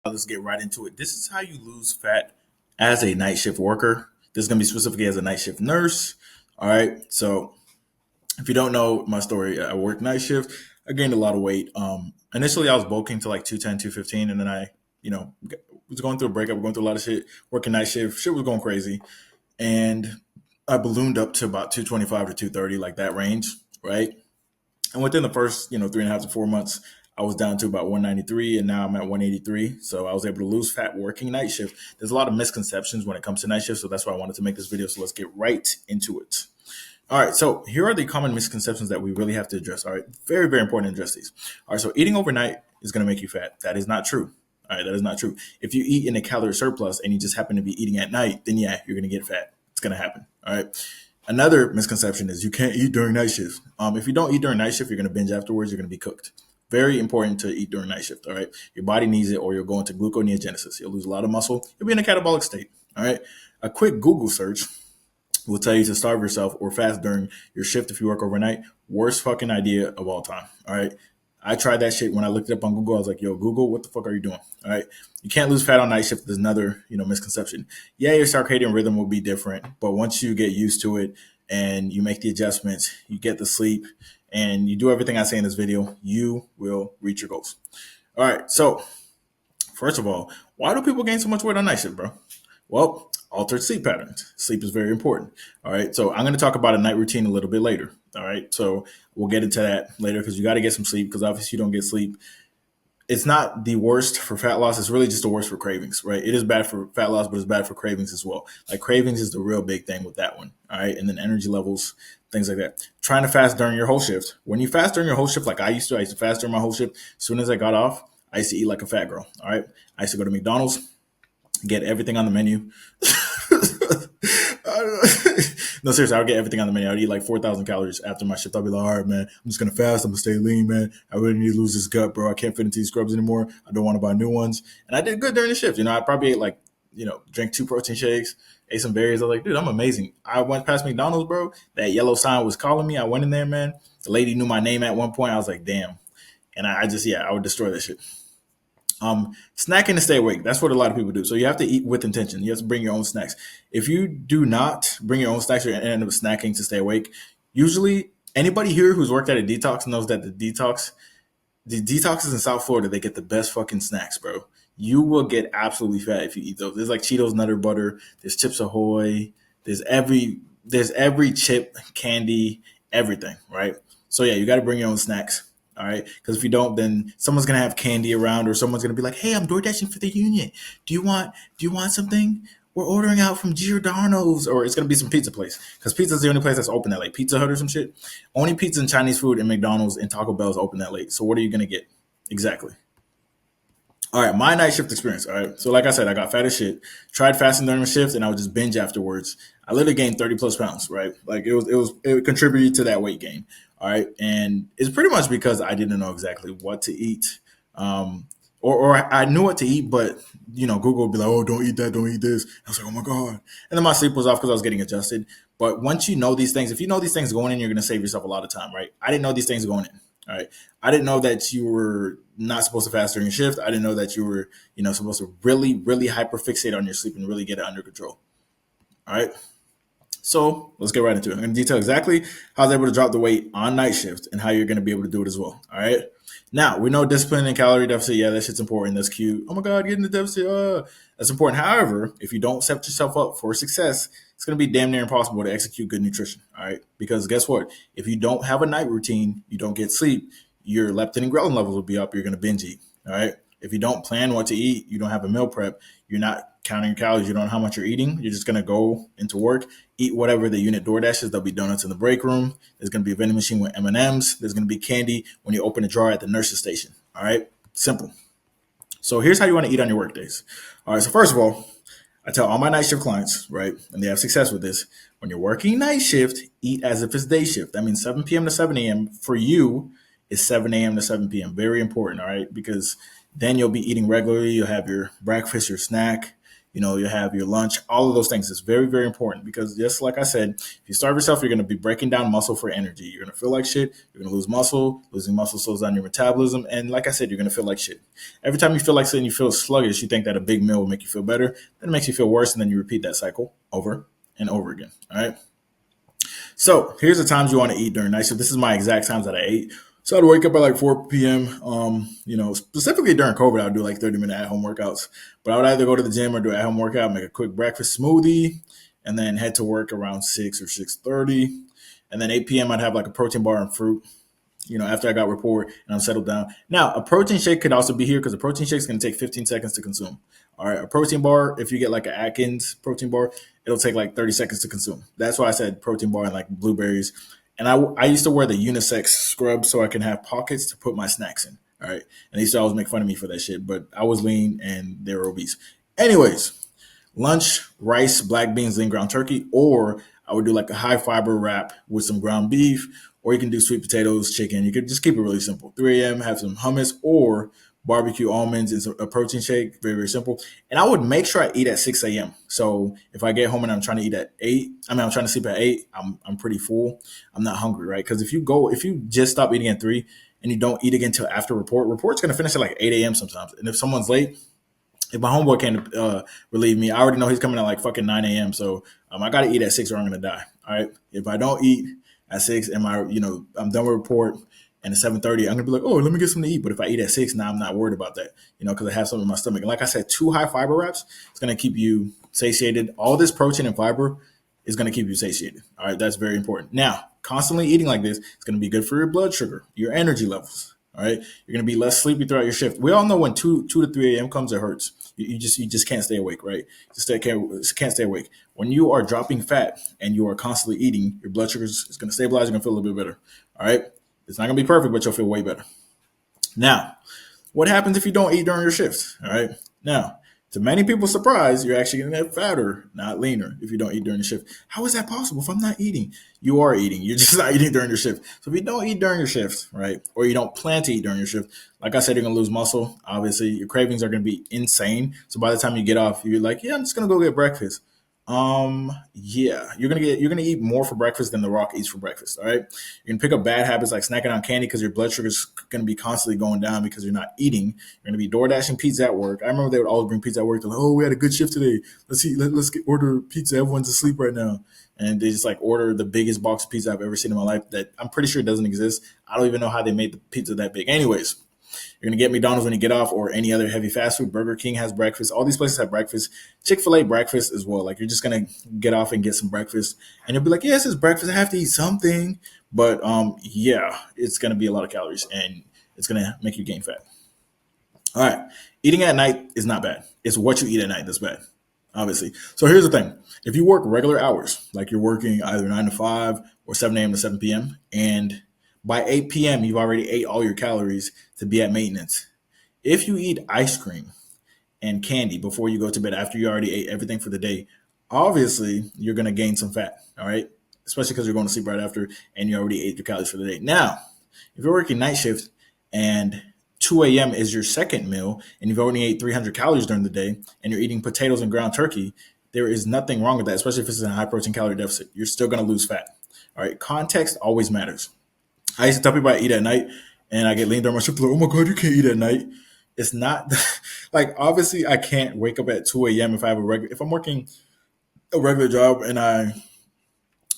Let's get right into it. This is how you lose fat as a night shift worker. This is going to be specifically as a night shift nurse. All right. So if you don't know my story, I worked night shift. I gained a lot of weight. Initially, I was bulking to like 210, 215. And then was going through a breakup, going through a lot of shit, working night shift. Shit was going crazy. And I ballooned up to about 225 to 230, like that range. Right. And within the first, 3.5 to 4 months, I was down to about 193, and now I'm at 183. So I was able to lose fat working night shift. There's a lot of misconceptions when it comes to night shift, so that's why I wanted to make this video. So let's get right into it. All right, so here are the common misconceptions that we really have to address. All right, very, very important to address these. All right, so eating overnight is going to make you fat. That is not true. All right, that is not true. If you eat in a calorie surplus and you just happen to be eating at night, then yeah, you're going to get fat. It's going to happen. All right. Another misconception is you can't eat during night shift. If you don't eat during night shift, you're going to binge afterwards. You're going to be cooked. Very important to eat during night shift. All right, your body needs it, or you'll go into gluconeogenesis. You'll lose a lot of muscle. You'll be in a catabolic state. All right, a quick Google search will tell you to starve yourself or fast during your shift if you work overnight. Worst fucking idea of all time. All right. I tried that shit when I looked it up on Google. I was like, yo, Google, what the fuck are you doing? All right. You can't lose fat on night shift. There's another, misconception. Yeah, your circadian rhythm will be different, but once you get used to it and you make the adjustments, you get the sleep, and you do everything I say in this video, you will reach your goals. All right. So, first of all, why do people gain so much weight on night shift, bro? Well, altered sleep patterns. Sleep is very important. All right. So I'm going to talk about a night routine a little bit later. All right. So we'll get into that later because you got to get some sleep because obviously you don't get sleep. It's not the worst for fat loss. It's really just the worst for cravings, right? It is bad for fat loss, but it's bad for cravings as well. Like cravings is the real big thing with that one. All right. And then energy levels, things like that. Trying to fast during your whole shift. When you fast during your whole shift, like I used to fast during my whole shift. As soon as I got off, I used to eat like a fat girl. All right. I used to go to McDonald's, get everything on the menu. No, seriously, I would get everything on the menu. I would eat like 4,000 calories after my shift. I'll be like, all right, man, I'm just going to fast. I'm going to stay lean, man. I really need to lose this gut, bro. I can't fit into these scrubs anymore. I don't want to buy new ones. And I did good during the shift. I probably ate like, drank 2 protein shakes, ate some berries. I was like, dude, I'm amazing. I went past McDonald's, bro. That yellow sign was calling me. I went in there, man. The lady knew my name at one point. I was like, damn. And I would destroy that shit. Snacking to stay awake. That's what a lot of people do. So you have to eat with intention. You have to bring your own snacks. If you do not bring your own snacks, you're going to end up snacking to stay awake. Usually, anybody here who's worked at a detox knows that the detoxes in South Florida, they get the best fucking snacks, bro. You will get absolutely fat if you eat those. There's like Cheetos, Nutter Butter. There's Chips Ahoy. There's every chip, candy, everything, right? So yeah, you got to bring your own snacks. All right. Because if you don't, then someone's gonna have candy around, or someone's gonna be like, "Hey, I'm door dashing for the union. Do you want something? We're ordering out from Giordano's," or it's gonna be some pizza place because pizza's the only place that's open that late. Pizza Hut or some shit. Only pizza and Chinese food and McDonald's and Taco Bell is open that late. So what are you gonna get exactly? All right, my night shift experience. All right, so like I said, I got fat as shit. Tried fasting during the shift, and I would just binge afterwards. I literally gained 30 plus pounds. Right, like it contributed to that weight gain. All right, and it's pretty much because I didn't know exactly what to eat, or I knew what to eat, but Google would be like, "Oh, don't eat that, don't eat this." I was like, "Oh my god!" And then my sleep was off because I was getting adjusted. But once you know these things, if you know these things going in, you're going to save yourself a lot of time. Right? I didn't know these things going in. All right. I didn't know that you were not supposed to fast during your shift. I didn't know that you were, supposed to really, really hyper fixate on your sleep and really get it under control. All right. So let's get right into it. I'm going to detail exactly how I was able to drop the weight on night shift and how you're going to be able to do it as well. All right. Now, we know discipline and calorie deficit. Yeah, that shit's important. That's cute. Oh my God, getting the deficit. That's important. However, if you don't set yourself up for success, it's going to be damn near impossible to execute good nutrition. All right. Because guess what? If you don't have a night routine, you don't get sleep, your leptin and ghrelin levels will be up. You're going to binge eat. All right. If you don't plan what to eat, you don't have a meal prep, you're not counting your calories, you don't know how much you're eating, you're just going to go into work, eat whatever the unit door dashes. There'll be donuts in the break room. There's going to be a vending machine with M&Ms. There's going to be candy when you open a drawer at the nurse's station. All right. Simple. So here's how you want to eat on your work days. All right. So first of all, I tell all my night shift clients, right, and they have success with this. When you're working night shift, eat as if it's day shift. That means 7 p.m. to 7 a.m. For you is 7 a.m. to 7 p.m. Very important, all right, because then you'll be eating regularly. You'll have your breakfast, your snack. You have your lunch, all of those things. It's very, very important because just like I said, if you starve yourself, you're going to be breaking down muscle for energy. You're going to feel like shit. You're going to lose muscle. Losing muscle slows down your metabolism. And like I said, you're going to feel like shit. Every time you feel like something, you feel sluggish, you think that a big meal will make you feel better. Then it makes you feel worse. And then you repeat that cycle over and over again. All right. So here's the times you want to eat during night. So this is my exact times that I ate. So I'd wake up at like 4 p.m. Specifically during COVID, I would do like 30-minute at home workouts. But I would either go to the gym or do at home workout, make a quick breakfast smoothie, and then head to work around 6 or 6:30. And then 8 p.m. I'd have like a protein bar and fruit, after I got report and I'm settled down. Now, a protein shake could also be here because a protein shake is going to take 15 seconds to consume. All right, a protein bar, if you get like an Atkins protein bar, it'll take like 30 seconds to consume. That's why I said protein bar and like blueberries. And I used to wear the unisex scrub so I can have pockets to put my snacks in. All right. And they used to always make fun of me for that shit, but I was lean and they were obese. Anyways, lunch, rice, black beans, lean ground turkey, or I would do like a high fiber wrap with some ground beef, or you can do sweet potatoes, chicken. You could just keep it really simple. 3 a.m., have some hummus or barbecue almonds and a protein shake. Very, very simple. And I would make sure I eat at 6 a.m. So if I get home and I'm trying to eat at 8, I'm trying to sleep at 8, I'm pretty full. I'm not hungry, right? Because if you just stop eating at 3 and you don't eat again until after report's going to finish at like 8 a.m. sometimes. And if someone's late, if my homeboy can't relieve me, I already know he's coming at like fucking 9 a.m. So I got to eat at 6 or I'm going to die. All right. If I don't eat at 6 and I'm done with report and at 7:30, I'm going to be like, oh, let me get something to eat. But if I eat at 6, now I'm not worried about that, because I have something in my stomach. And like I said, 2 high fiber wraps, it's going to keep you satiated. All this protein and fiber is going to keep you satiated. All right. That's very important. Now, constantly eating like this, it's going to be good for your blood sugar, your energy levels. All right. You're going to be less sleepy throughout your shift. We all know when 2 to 3 a.m. comes, it hurts. You just can't stay awake, right? Can't stay awake. When you are dropping fat and you are constantly eating, your blood sugar is going to stabilize. You're going to feel a little bit better. All right. It's not going to be perfect, but you'll feel way better. Now, what happens if you don't eat during your shifts? All right. Now, to many people's surprise, you're actually going to get fatter, not leaner, if you don't eat during the shift. How is that possible? If I'm not eating, you are eating. You're just not eating during your shift. So if you don't eat during your shift, right, or you don't plan to eat during your shift, like I said, you're going to lose muscle. Obviously, your cravings are going to be insane. So by the time you get off, you're like, yeah, I'm just going to go get breakfast. Yeah, you're gonna eat more for breakfast than The Rock eats for breakfast. All right, you're gonna pick up bad habits like snacking on candy because your blood sugar is gonna be constantly going down because you're not eating. You're gonna be door dashing pizza at work. I remember they would always bring pizza at work. They're like, oh, we had a good shift today. Let's eat. Order pizza. Everyone's asleep right now, and they just like order the biggest box of pizza I've ever seen in my life. That I'm pretty sure doesn't exist. I don't even know how they made the pizza that big. Anyways, you're gonna get McDonald's when you get off, or any other heavy fast food. Burger King has breakfast. All these places have breakfast. Chick-fil-A breakfast as well. Like you're just gonna get off and get some breakfast, and you'll be like, "Yes, it's breakfast. I have to eat something." But yeah, it's gonna be a lot of calories, and it's gonna make you gain fat. All right, eating at night is not bad. It's what you eat at night that's bad, obviously. So here's the thing: if you work regular hours, like you're working either 9 to 5 or 7 a.m. to 7 p.m., and by 8 p.m. you've already ate all your calories to be at maintenance. If you eat ice cream and candy before you go to bed after you already ate everything for the day, obviously you're going to gain some fat, all right? Especially because you're going to sleep right after and you already ate your calories for the day. Now, if you're working night shift and 2 a.m. is your second meal and you've already ate 300 calories during the day and you're eating potatoes and ground turkey, there is nothing wrong with that, especially if it's in a high protein calorie deficit. You're still going to lose fat. All right, context always matters. I used to tell people I eat at night, and I get leaned on my shift like, "Oh my god, you can't eat at night." It's not like obviously I can't wake up at 2 a.m. if I have if I'm working a regular job and I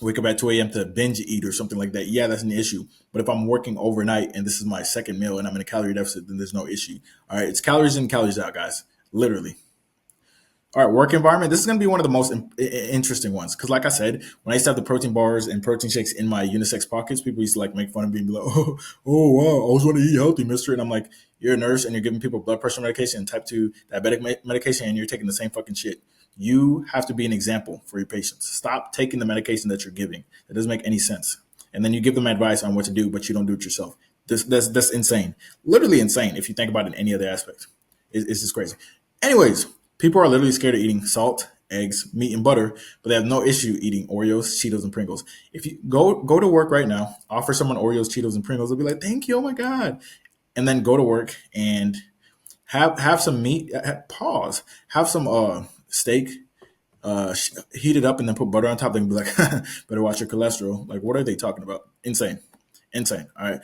wake up at 2 a.m. to binge eat or something like that. Yeah, that's an issue. But if I'm working overnight and this is my second meal and I'm in a calorie deficit, then there's no issue. All right, it's calories in, calories out, guys. Literally. All right, work environment. This is going to be one of the most interesting ones because, like I said, when I used to have the protein bars and protein shakes in my unisex pockets, people used to like make fun of me and be like, "Oh, wow, I always want to eat healthy, Mister." And I'm like, "You're a nurse and you're giving people blood pressure medication and type 2 diabetic medication, and you're taking the same fucking shit. You have to be an example for your patients. Stop taking the medication that you're giving. That doesn't make any sense. And then you give them advice on what to do, but you don't do it yourself. That's insane. Literally insane if you think about it in any other aspect. It's just crazy. Anyways, people are literally scared of eating salt, eggs, meat, and butter, but they have no issue eating Oreos, Cheetos, and Pringles. If you go to work right now, offer someone Oreos, Cheetos, and Pringles, they'll be like, "Thank you, oh my god," and then go to work and have some meat. Pause. Have some steak, heat it up and then put butter on top. They can be like, better watch your cholesterol. Like, what are they talking about? Insane, insane. All right.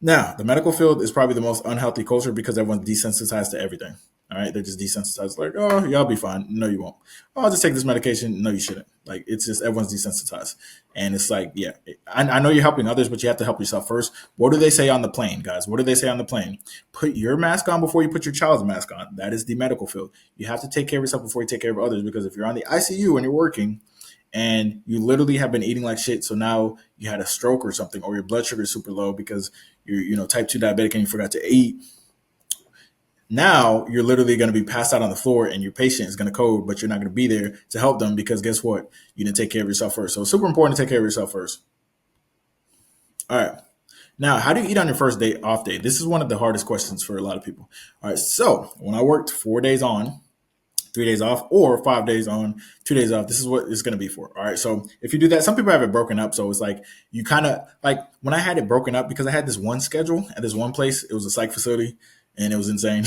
Now, the medical field is probably the most unhealthy culture because everyone's desensitized to everything. All right, they're just desensitized. Like, oh, y'all be fine. No, you won't. Oh, I'll just take this medication. No, you shouldn't. Like, it's just everyone's desensitized, and it's like, yeah, I know you're helping others, but you have to help yourself first. What do they say on the plane, guys? What do they say on the plane? Put your mask on before you put your child's mask on. That is the medical field. You have to take care of yourself before you take care of others, because if you're on the ICU and you're working, and you literally have been eating like shit, so now you had a stroke or something, or your blood sugar is super low because you're type 2 diabetic and you forgot to eat. Now you're literally going to be passed out on the floor, and your patient is going to code, but you're not going to be there to help them because guess what? You didn't take care of yourself first. So it's super important to take care of yourself first. All right. Now, how do you eat on your first day off day? This is one of the hardest questions for a lot of people. All right. So when I worked 4 days on, 3 days off, or 5 days on, 2 days off. This is what it's going to be for. All right. So if you do that, some people have it broken up. So it's like you kind of like when I had it broken up, because I had this one schedule at this one place. It was a psych facility and it was insane.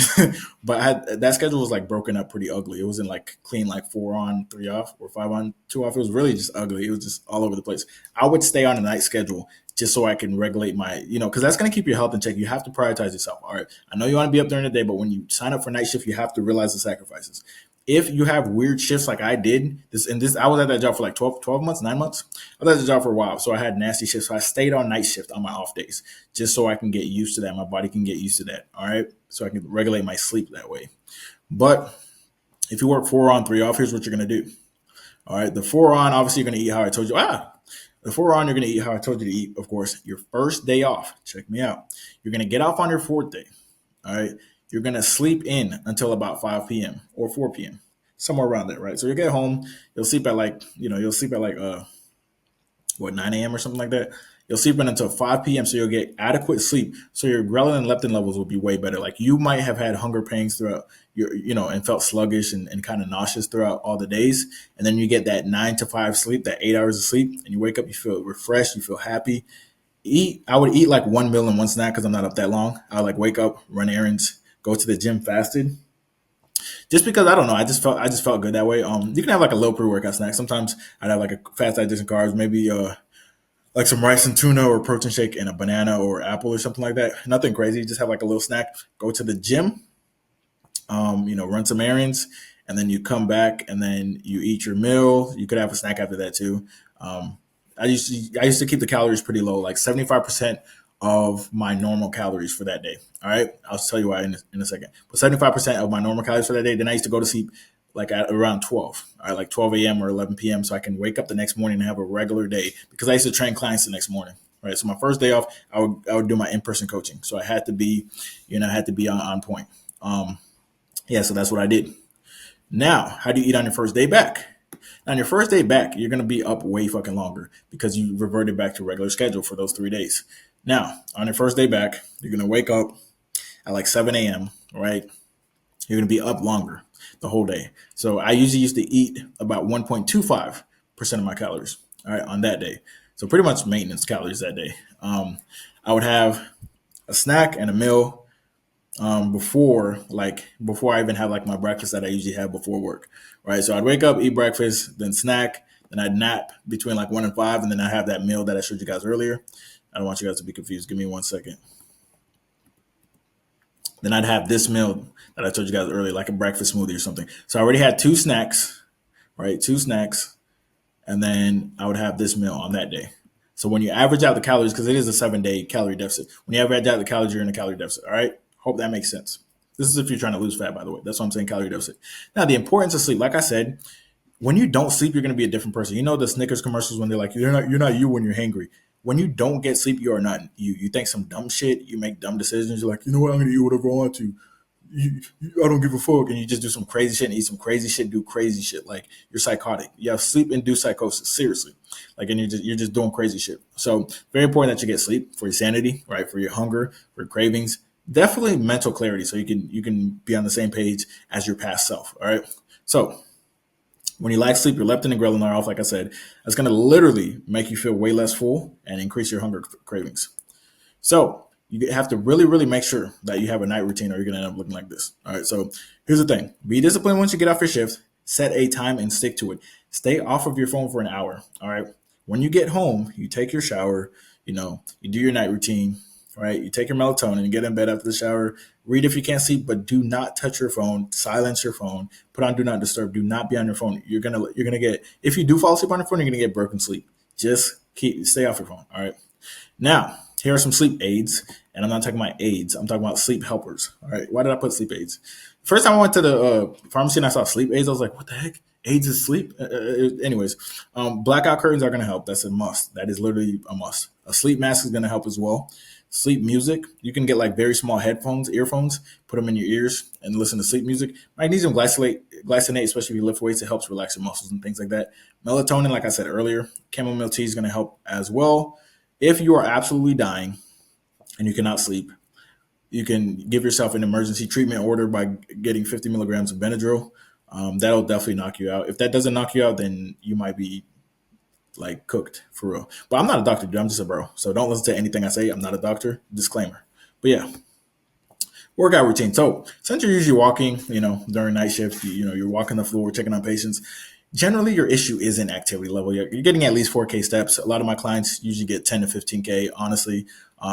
But that schedule was like broken up pretty ugly. It wasn't like clean, like 4 on, 3 off, or 5 on, 2 off. It was really just ugly. It was just all over the place. I would stay on a night schedule just so I can regulate my, because that's going to keep your health in check. You have to prioritize yourself. All right. I know you want to be up during the day, but when you sign up for night shift, you have to realize the sacrifices. If you have weird shifts like I did, I was at that job for like 12 months, 9 months. I was at the job for a while. So I had nasty shifts. So I stayed on night shift on my off days just so I can get used to that. My body can get used to that. All right. So I can regulate my sleep that way. But if you work 4 on, 3 off, here's what you're going to do. All right. The 4 on, obviously, you're going to eat how I told you. The 4 on, you're going to eat how I told you to eat, of course. Your first day off, check me out. You're going to get off on your fourth day. All right. You're going to sleep in until about 5 p.m. or 4 p.m., somewhere around there, right? So you get home, you'll sleep at like, 9 a.m. or something like that. You'll sleep in until 5 p.m. So you'll get adequate sleep. So your ghrelin and leptin levels will be way better. Like you might have had hunger pains throughout and felt sluggish and kind of nauseous throughout all the days. And then you get that 9 to 5 sleep, that 8 hours of sleep, and you wake up, you feel refreshed, you feel happy. I would eat like one meal and one snack because I'm not up that long. I like wake up, run errands, go to the gym fasted, just because I don't know, I just felt good that way. You can have like a low pre-workout snack. Sometimes I'd have like a fast digestion carbs, maybe like some rice and tuna or protein shake and a banana or apple or something like that. Nothing crazy. Just have like a little snack. Go to the gym, run some errands, and then you come back and then you eat your meal. You could have a snack after that too. Um, I used to keep the calories pretty low, like 75% of my normal calories for that day. All right, I'll tell you why in a second. But 75% of my normal calories for that day. Then I used to go to sleep like at around 12, all right, like 12 a.m. or 11 p.m. so I can wake up the next morning and have a regular day because I used to train clients the next morning. Right. So my first day off, I would do my in-person coaching. So I had to be, on point. Yeah, so that's what I did. Now, how do you eat on your first day back? On your first day back, you're gonna be up way fucking longer because you reverted back to regular schedule for those 3 days. Now, on your first day back, you're gonna wake up at like 7 a.m. Right? You're gonna be up longer the whole day. So I usually used to eat about 1.25% of my calories, all right, on that day. So pretty much maintenance calories that day. I would have a snack and a meal before I even have like my breakfast that I usually have before work, right? So I'd wake up, eat breakfast, then snack, then I'd nap between like 1 and 5, and then I have that meal that I showed you guys earlier. I don't want you guys to be confused. Give me 1 second. Then I'd have this meal that I told you guys earlier, like a breakfast smoothie or something. So I already had two snacks, right? Two snacks, and then I would have this meal on that day. So when you average out the calories, because it is a 7 day calorie deficit, when you average out the calories, you're in a calorie deficit. All right. Hope that makes sense. This is if you're trying to lose fat, by the way. That's what I'm saying, calorie deficit. Now, the importance of sleep, like I said, when you don't sleep, you're going to be a different person. You know the Snickers commercials when they're like, you're not you when you're hangry. When you don't get sleep, you are not you. You think some dumb shit. You make dumb decisions. You're like, you know what? I'm going to eat whatever I want to. I don't give a fuck, and you just do some crazy shit and eat some crazy shit, do crazy shit. Like you're psychotic. You have sleep-induced psychosis. Seriously, like, and you're just doing crazy shit. So very important that you get sleep for your sanity, right? For your hunger, for your cravings. Definitely mental clarity, so you can be on the same page as your past self. All right. So when you lack sleep, your leptin and ghrelin are off. Like I said, that's going to literally make you feel way less full and increase your hunger cravings. So you have to really, really make sure that you have a night routine or you're going to end up looking like this. All right. So here's the thing. Be disciplined once you get off your shift. Set a time and stick to it. Stay off of your phone for an hour. All right. When you get home, you take your shower, you do your night routine, right? You take your melatonin, you get in bed after the shower, read if you can't sleep, but do not touch your phone, silence your phone, put on do not disturb, do not be on your phone. You're gonna get, if you do fall asleep on your phone, you're gonna get broken sleep. Just stay off your phone. All right. Now, here are some sleep aids, and I'm not talking about aids. I'm talking about sleep helpers. All right. Why did I put sleep aids? First time I went to the pharmacy and I saw sleep aids, I was like, "What the heck? AIDS is sleep?" Anyways, blackout curtains are going to help. That's a must. That is literally a must. A sleep mask is going to help as well. Sleep music. You can get like very small headphones, earphones, put them in your ears and listen to sleep music. Magnesium glycinate, especially if you lift weights, it helps relax your muscles and things like that. Melatonin, like I said earlier, chamomile tea is going to help as well. If you are absolutely dying and you cannot sleep, you can give yourself an emergency treatment order by getting 50 milligrams of Benadryl. That'll definitely knock you out. If that doesn't knock you out, then you might be like cooked for real. But I'm not a doctor, dude. I'm just a bro. So don't listen to anything I say. I'm not a doctor. Disclaimer. But yeah, workout routine. So since you're usually walking, during night shift, you're walking the floor, checking on patients. Generally, your issue isn't activity level. You're getting at least 4K steps. A lot of my clients usually get 10 to 15K. Honestly,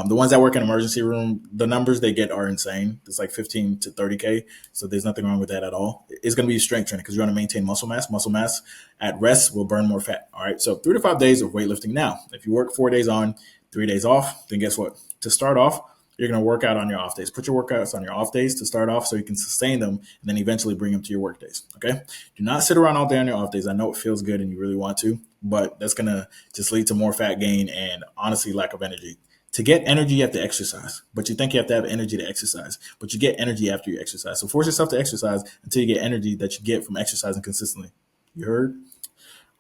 the ones that work in emergency room, the numbers they get are insane. It's like 15 to 30K. So there's nothing wrong with that at all. It's going to be strength training because you want to maintain muscle mass. Muscle mass at rest will burn more fat. All right. So 3 to 5 days of weightlifting. Now, if you work 4 days on, 3 days off, then guess what? To start off, you're going to work out on your off days. Put your workouts on your off days to start off so you can sustain them and then eventually bring them to your work days. Okay. Do not sit around all day on your off days. I know it feels good and you really want to, but that's going to just lead to more fat gain and honestly lack of energy. To get energy, you have to exercise, but you think you have to have energy to exercise, but you get energy after you exercise. So force yourself to exercise until you get energy that you get from exercising consistently. You heard?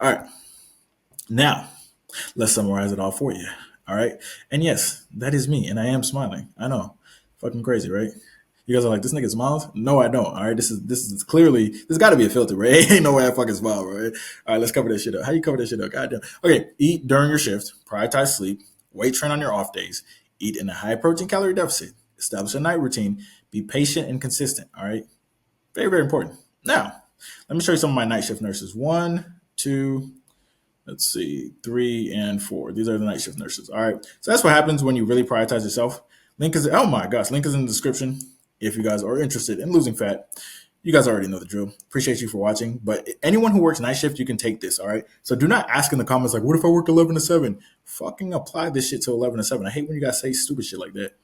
All right. Now, let's summarize it all for you. All right. And yes, that is me. And I am smiling. I know. Fucking crazy, right? You guys are like, this nigga smiles? No, I don't. All right. This is clearly, there's got to be a filter, right? Ain't no way I fucking smile, right? All right. Let's cover this shit up. How you cover this shit up? Goddamn. Okay. Eat during your shift. Prioritize sleep. Weight train on your off days. Eat in a high protein calorie deficit. Establish a night routine. Be patient and consistent. All right. Very, very important. Now, let me show you some of my night shift nurses. One, two, let's see, 3 and 4. These are the night shift nurses. All right. So that's what happens when you really prioritize yourself. Oh my gosh, link is in the description if you guys are interested in losing fat. You guys already know the drill. Appreciate you for watching. But anyone who works night shift, you can take this. All right. So do not ask in the comments like, what if I work 11 to 7? Fucking apply this shit to 11 to 7. I hate when you guys say stupid shit like that.